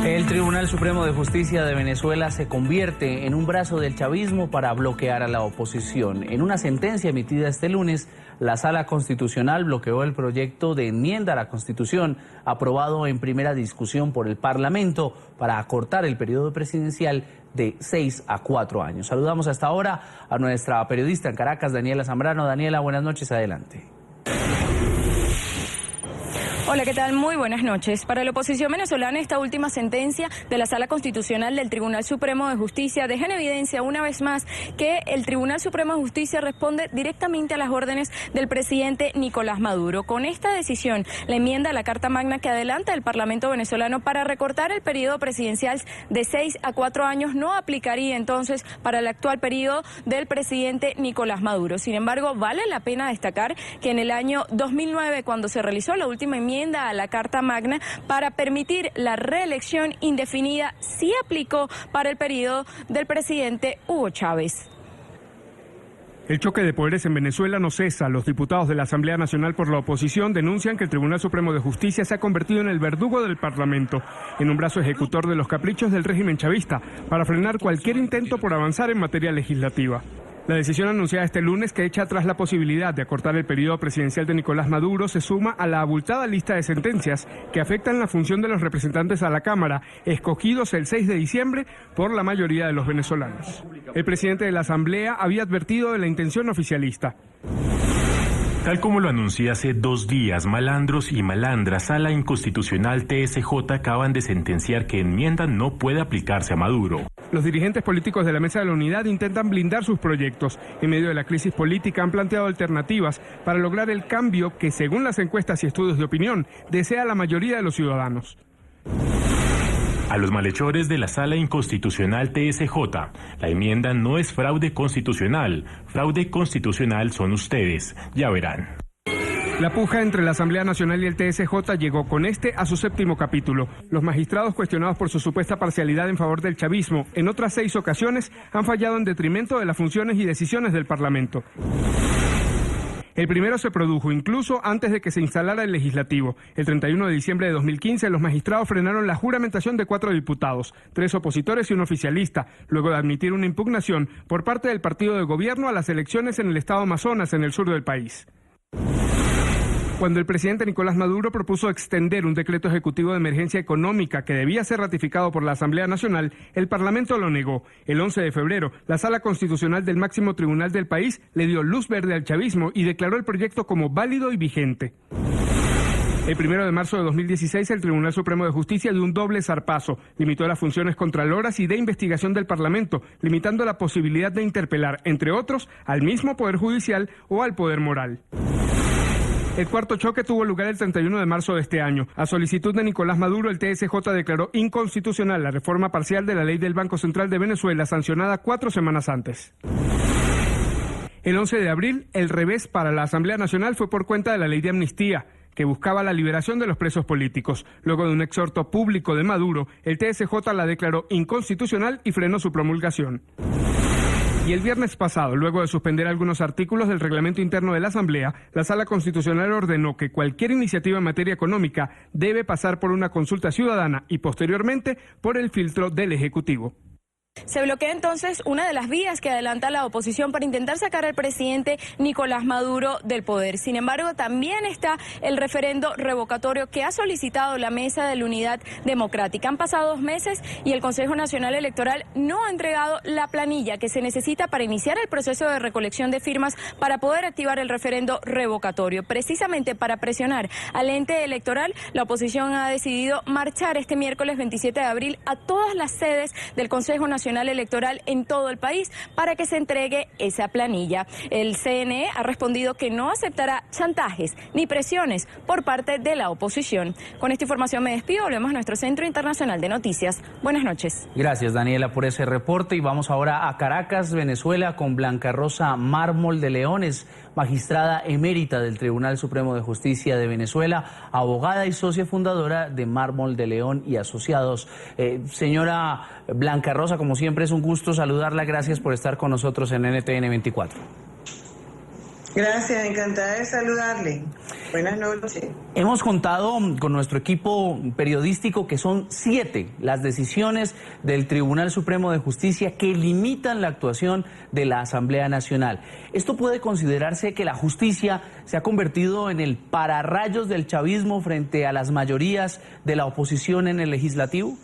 El Tribunal Supremo de Justicia de Venezuela se convierte en un brazo del chavismo para bloquear a la oposición. En una sentencia emitida este lunes, la Sala Constitucional bloqueó el proyecto de enmienda a la Constitución aprobado en primera discusión por el Parlamento para acortar el periodo presidencial de 6 a 4 años. Saludamos hasta ahora a nuestra periodista en Caracas, Daniela Zambrano. Daniela, buenas noches, adelante. Hola, ¿qué tal? Muy buenas noches. Para la oposición venezolana, esta última sentencia de la Sala Constitucional del Tribunal Supremo de Justicia deja en evidencia una vez más que el Tribunal Supremo de Justicia responde directamente a las órdenes del presidente Nicolás Maduro. Con esta decisión, la enmienda a la Carta Magna que adelanta el Parlamento venezolano para recortar el periodo presidencial de 6 a 4 años no aplicaría entonces para el actual periodo del presidente Nicolás Maduro. Sin embargo, vale la pena destacar que en el año 2009, cuando se realizó la última enmienda a la Carta Magna para permitir la reelección indefinida, sí aplicó para el periodo del presidente Hugo Chávez. El choque de poderes en Venezuela no cesa. Los diputados de la Asamblea Nacional por la oposición denuncian que el Tribunal Supremo de Justicia se ha convertido en el verdugo del Parlamento, en un brazo ejecutor de los caprichos del régimen chavista, para frenar cualquier intento por avanzar en materia legislativa. La decisión anunciada este lunes, que echa atrás la posibilidad de acortar el periodo presidencial de Nicolás Maduro, se suma a la abultada lista de sentencias que afectan la función de los representantes a la Cámara, escogidos el 6 de diciembre por la mayoría de los venezolanos. El presidente de la Asamblea había advertido de la intención oficialista. Tal como lo anuncié hace 2 días, malandros y malandras, Sala Inconstitucional TSJ acaban de sentenciar que enmienda no puede aplicarse a Maduro. Los dirigentes políticos de la Mesa de la Unidad intentan blindar sus proyectos. En medio de la crisis política han planteado alternativas para lograr el cambio que, según las encuestas y estudios de opinión, desea la mayoría de los ciudadanos. A los malhechores de la Sala Inconstitucional TSJ, la enmienda no es fraude constitucional son ustedes, ya verán. La puja entre la Asamblea Nacional y el TSJ llegó con este a su 7º capítulo. Los magistrados, cuestionados por su supuesta parcialidad en favor del chavismo, en otras 6 ocasiones han fallado en detrimento de las funciones y decisiones del Parlamento. El primero se produjo incluso antes de que se instalara el legislativo. El 31 de diciembre de 2015, los magistrados frenaron la juramentación de 4 diputados, 3 opositores y un oficialista, luego de admitir una impugnación por parte del partido de gobierno a las elecciones en el estado Amazonas, en el sur del país. Cuando el presidente Nicolás Maduro propuso extender un decreto ejecutivo de emergencia económica que debía ser ratificado por la Asamblea Nacional, el Parlamento lo negó. El 11 de febrero, la Sala Constitucional del máximo tribunal del país le dio luz verde al chavismo y declaró el proyecto como válido y vigente. El 1 de marzo de 2016, el Tribunal Supremo de Justicia dio un doble zarpazo. Limitó las funciones contraloras y de investigación del Parlamento, limitando la posibilidad de interpelar, entre otros, al mismo Poder Judicial o al Poder Moral. El cuarto choque tuvo lugar el 31 de marzo de este año. A solicitud de Nicolás Maduro, el TSJ declaró inconstitucional la reforma parcial de la ley del Banco Central de Venezuela, sancionada 4 semanas antes. El 11 de abril, el revés para la Asamblea Nacional fue por cuenta de la ley de amnistía, que buscaba la liberación de los presos políticos. Luego de un exhorto público de Maduro, el TSJ la declaró inconstitucional y frenó su promulgación. Y el viernes pasado, luego de suspender algunos artículos del reglamento interno de la Asamblea, la Sala Constitucional ordenó que cualquier iniciativa en materia económica debe pasar por una consulta ciudadana y posteriormente por el filtro del Ejecutivo. Se bloquea entonces una de las vías que adelanta la oposición para intentar sacar al presidente Nicolás Maduro del poder. Sin embargo, también está el referendo revocatorio que ha solicitado la Mesa de la Unidad Democrática. Han pasado 2 meses y el Consejo Nacional Electoral no ha entregado la planilla que se necesita para iniciar el proceso de recolección de firmas para poder activar el referendo revocatorio. Precisamente para presionar al ente electoral, la oposición ha decidido marchar este miércoles 27 de abril a todas las sedes del Consejo Nacional Electoral en todo el país para que se entregue esa planilla. El CNE ha respondido que no aceptará chantajes ni presiones por parte de la oposición. Con esta información me despido, volvemos a nuestro Centro Internacional de Noticias. Buenas noches. Gracias, Daniela, por ese reporte y vamos ahora a Caracas, Venezuela, con Blanca Rosa Mármol de Leones, magistrada emérita del Tribunal Supremo de Justicia de Venezuela, abogada y socia fundadora de Mármol de León y Asociados. Señora Blanca Rosa, como siempre es un gusto saludarla, gracias por estar con nosotros en NTN 24. Gracias, encantada de saludarle. Buenas noches. Hemos contado con nuestro equipo periodístico que son 7 las decisiones del Tribunal Supremo de Justicia que limitan la actuación de la Asamblea Nacional. ¿Esto puede considerarse que la justicia se ha convertido en el pararrayos del chavismo frente a las mayorías de la oposición en el legislativo?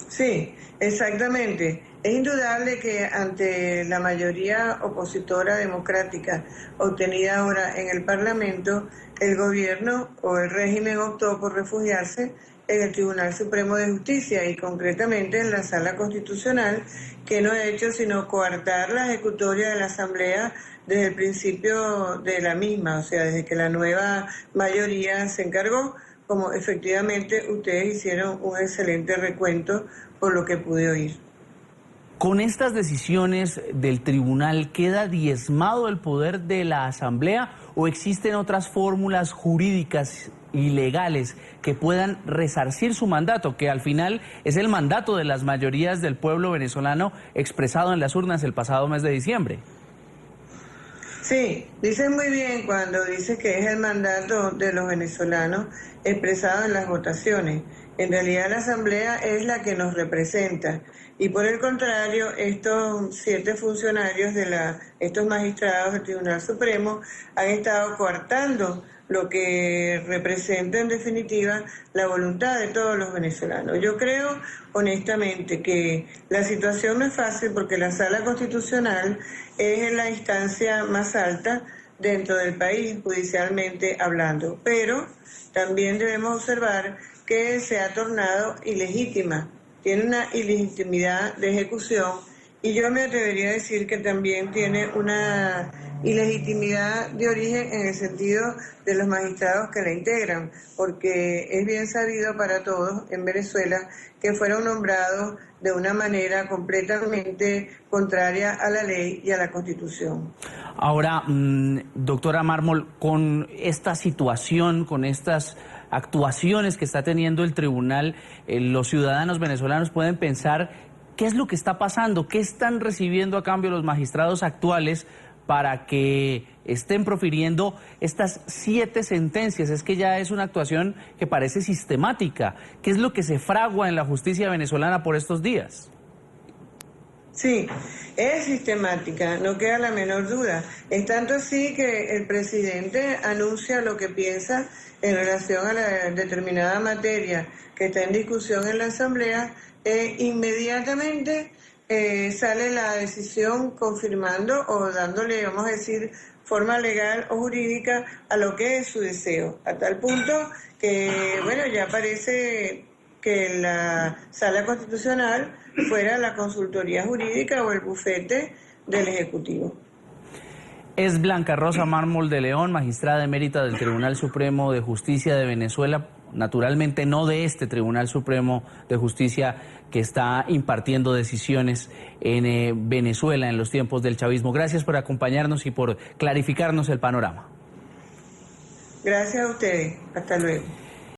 Sí, exactamente. Es indudable que ante la mayoría opositora democrática obtenida ahora en el Parlamento, el gobierno o el régimen optó por refugiarse en el Tribunal Supremo de Justicia y concretamente en la Sala Constitucional, que no ha hecho sino coartar la ejecutoria de la Asamblea desde el principio de la misma, o sea, desde que la nueva mayoría se encargó, como efectivamente ustedes hicieron un excelente recuento por lo que pude oír. ¿Con estas decisiones del tribunal queda diezmado el poder de la Asamblea o existen otras fórmulas jurídicas y legales que puedan resarcir su mandato, que al final es el mandato de las mayorías del pueblo venezolano expresado en las urnas el pasado mes de diciembre? Sí, dicen muy bien cuando dice que es el mandato de los venezolanos expresado en las votaciones. En realidad la Asamblea es la que nos representa y por el contrario estos 7 funcionarios estos magistrados del Tribunal Supremo han estado coartando lo que representa en definitiva la voluntad de todos los venezolanos. Yo creo honestamente que la situación no es fácil porque la Sala Constitucional es la instancia más alta dentro del país judicialmente hablando, pero también debemos observar que se ha tornado ilegítima, tiene una ilegitimidad de ejecución y yo me atrevería a decir que también tiene una ilegitimidad de origen en el sentido de los magistrados que la integran, porque es bien sabido para todos en Venezuela que fueron nombrados de una manera completamente contraria a la ley y a la Constitución. Ahora, doctora Mármol, con esta situación, con estas actuaciones que está teniendo el tribunal, los ciudadanos venezolanos pueden pensar qué es lo que está pasando, qué están recibiendo a cambio los magistrados actuales para que estén profiriendo estas 7 sentencias. Es que ya es una actuación que parece sistemática. ¿Qué es lo que se fragua en la justicia venezolana por estos días? Sí, es sistemática, no queda la menor duda. Es tanto así que el presidente anuncia lo que piensa en relación a la determinada materia que está en discusión en la Asamblea, inmediatamente sale la decisión confirmando o dándole, vamos a decir, forma legal o jurídica a lo que es su deseo, a tal punto que, bueno, ya parece que la Sala Constitucional fuera la consultoría jurídica o el bufete del Ejecutivo. Es Blanca Rosa Mármol de León, magistrada emérita del Tribunal Supremo de Justicia de Venezuela, naturalmente no de este Tribunal Supremo de Justicia que está impartiendo decisiones en Venezuela en los tiempos del chavismo. Gracias por acompañarnos y por clarificarnos el panorama. Gracias a ustedes. Hasta luego.